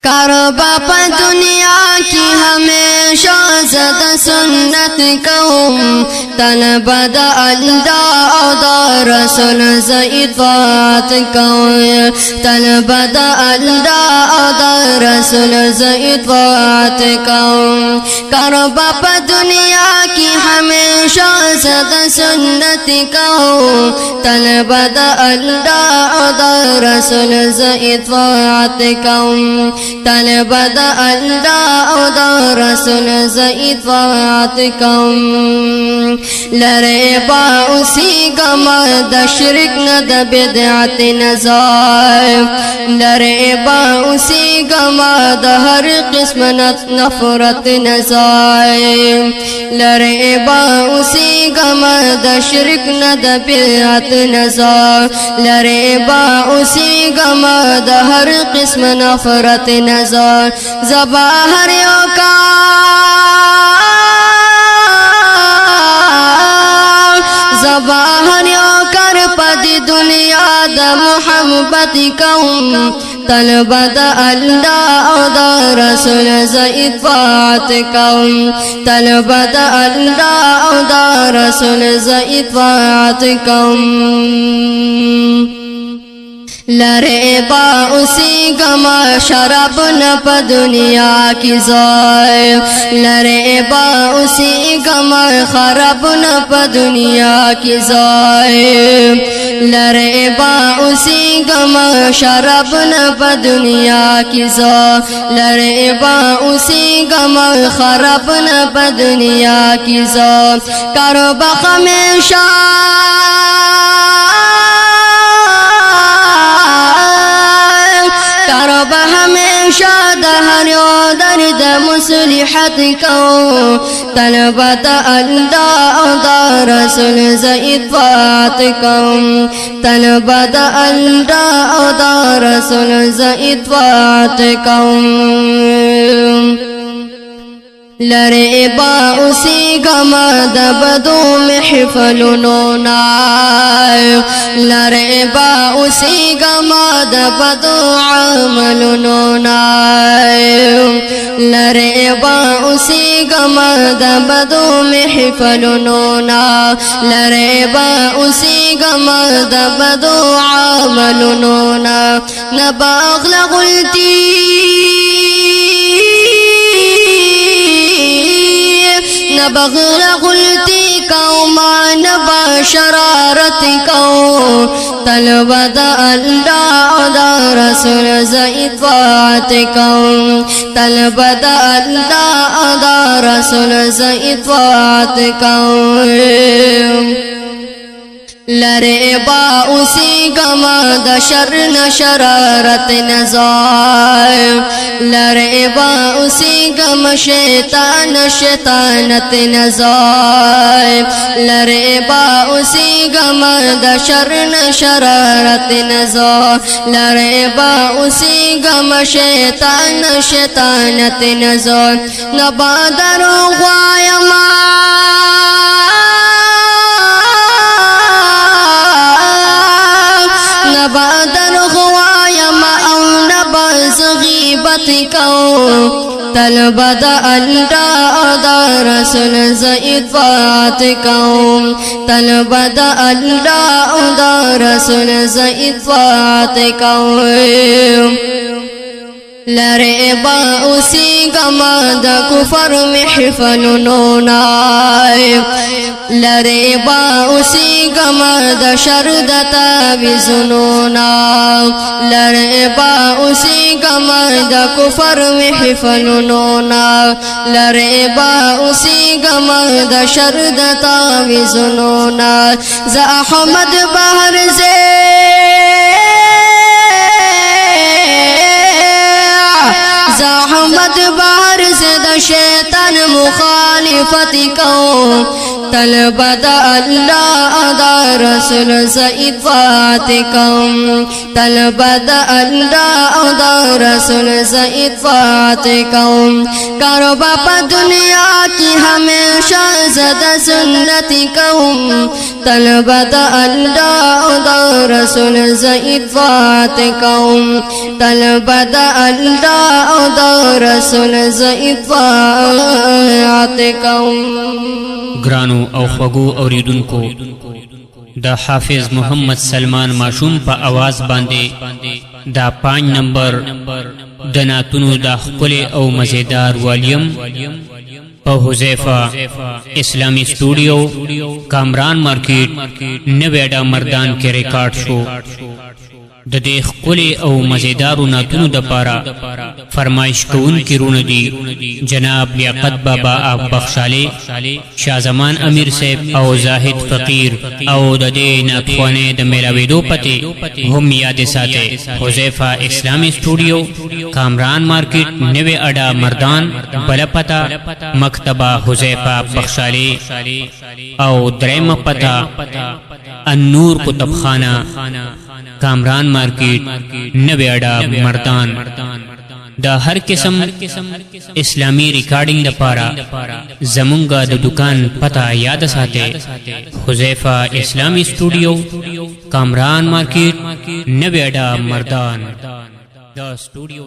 कारबा पा दुनिया की हमेशा ज़दा सुन्नत कौम तलबा दा अल्लाह दा रसूल ज़इत्वात कौम तलबा दा अल्लाह दा रसूल ज़इत्वात कौम कारबा पा दुनिया की हमेशा ज़दा सुन्नत कौम तलबा दा अल्लाह दा रसूल ज़इत्वात कौम तलबा दा अल्लाह दा रसूल ज़इत्वात कौम लरे बा उसी गमा द शिरक न द बिदअत न ज़ाय लरे बा उसी गमा द हर किस्म नफरत न ज़ाय लरे बा उसी गमा द शिरक न द बिदअत न ज़ाय लरे बा उसी गमा द हर किस्म नफरत नज़र ज़बाहरियों का ज़बाहरियों कर पदी दुनिया द मोहब्बत कौम तलबा दा अल्लाह दा रसूल ज़इत्वात कौम तलबा दा अल्लाह दा रसूल ज़इत्वात कौम लरे बा उसी गमा शराब न प दुनिया की ज़ाय लरे बा उसी गमा खराब न प दुनिया की ज़ाय लरे बा उसी गमा शराब न प दुनिया की ज़ाय लरे बा उसी गमा खराब न प दुनिया की ज़ाय कारबा हमेशा कारबा हमेशा दहरियो दर्द मुसलिहत को तलबा दा अल्लाह दा रसूल ज़इत्वात कौम तलबा दा अल्लाह दा रसूल ज़इत्वात कौम लरे बा उसी गमा द बदो महफल नोनाय लरे बा उसी गमा द बदो अमल नोनाय लरे बा उसी गमा द बदो महफल नोना लरे बा उसी गमा द बदो अमल नोना नबाग़ लगुलती नबग़ल गुलती कौमा नबा शरारत कौ तलबा दा अल्लाह दा रसूल ज़इत्वात कौम तलबा दा अल्लाह दा रसूल ज़इत्वात कौम लरे बा उसी गमा द शर न शरारत न ज़ाय लरे बा उसी गम शैतान शैतानत न ज़ाय लरे बा उसी गमा द शर न शरारत न ज़ाय लरे बा उसी गम शैतान शैतानत न ज़ाय नबादरो ग़ायमा नबादर ग़वायमा औ नबाज़ ग़ीबत कौ तलबा दा अल्लाह दा रसूल ज़इत्वात कौम तलबा दा अल्लाह दा रसूल ज़इत्वात कौम लरे बा उसी गमा द कुफर महफल नोनाय लरे बा उसी गमा द शर द तावीज़ नोना लरे बा उसी गमा द कुफर महफल नोना लरे बा उसी गमा द शर द तावीज़ नोना ज़ अहमद बहर से ज़हमत बाहर से द शैतान मुखालिफत को तलबा दा अल्लाह दा رسول زید فاتکم طلب د الله او د رسول زید فاتکم کاروبا په دنیا کې همیشه زده سنت کوم طلب د الله او د رسول زید فاتکم طلب د الله او د رسول زید فاتکم. گرانو او خوږو اوریدونکو، د حافظ محمد سلمان ماشوم په आवाज باندې دا 5 نمبر د ناتونو د ښکلي او مزیدار والیم په حذیفه اسلامی سټوډیو کامران مارکیټ نویډا مردان کې ریکارډ شو. د دې ښکلي او مزیدارو ناتونو دپاره فرمایش کوونکي رونه دي جناب لیاقت بابا آب بخشالي، شاه زمان امیر صاحب او زاهد فقیر. او د دې ناتخوانۍ د میلاویدو پتې هم یاد ساتئ: حذیفه اسلامی سټوډیو کامران مارکیټ نوی اډا مردان، بله پته مکتبه حذیفه بخشالي، او درېمه پته النور کتبخانه کامران مارکیټ نوی اډا مردان. دا هر قسم اسلامی ریکارڈنگ دپاره زمونږه د دکان پته یاد ساتئ: حذیفه اسلامی سټوډیو کامران مارکیټ نوی اډا مردان. دا سټوډیو